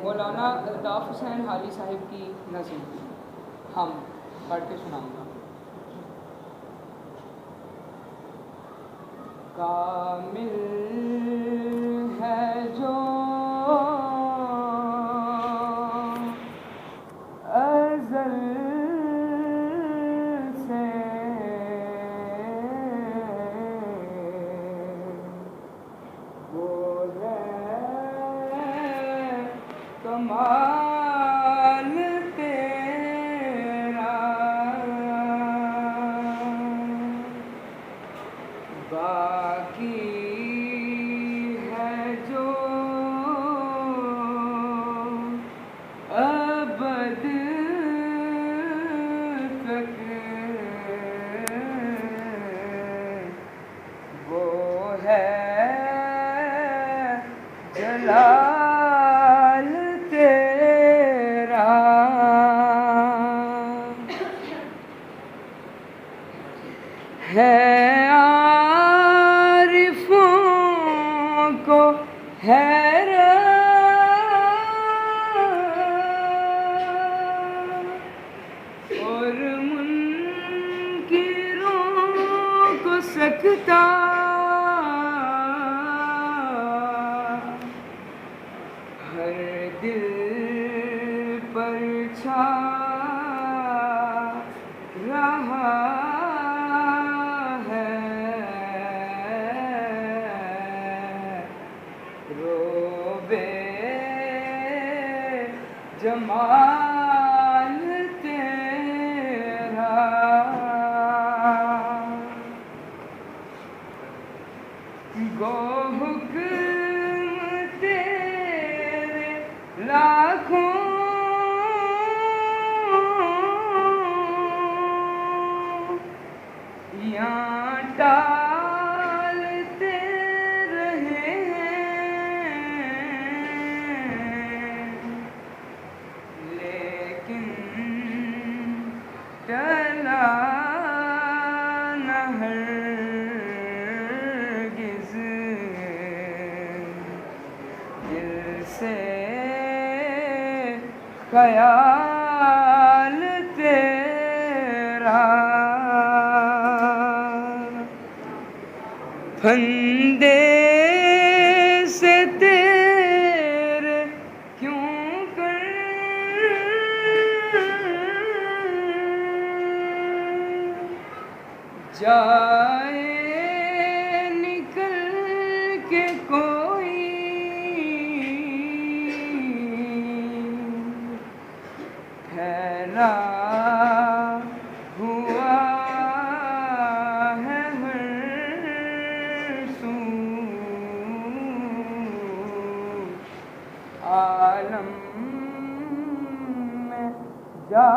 मौलाना अल्ताफ़ हुसैन हाली साहिब की नज़म हम पढ़ के सुनाऊंगा। कामिल है जो अज़ल से वो है कमाल तेरा, बाकी है जो अबद तक वो है जलाल तेरा। है आरिफों को हैरान और मुनकिरों को सकता, हर दिल पर छा रहा है रोबे जमाल तेरा। गो हुक्म तेरे लाखों यहाँ टालते रहे हैं, लेकिन टला न हरगिज़ दिल से ख़याल तेरा। फंदे से तेरे क्यों कर जाए निकल के कोई, फैला हुआ है हर सू आलम में जा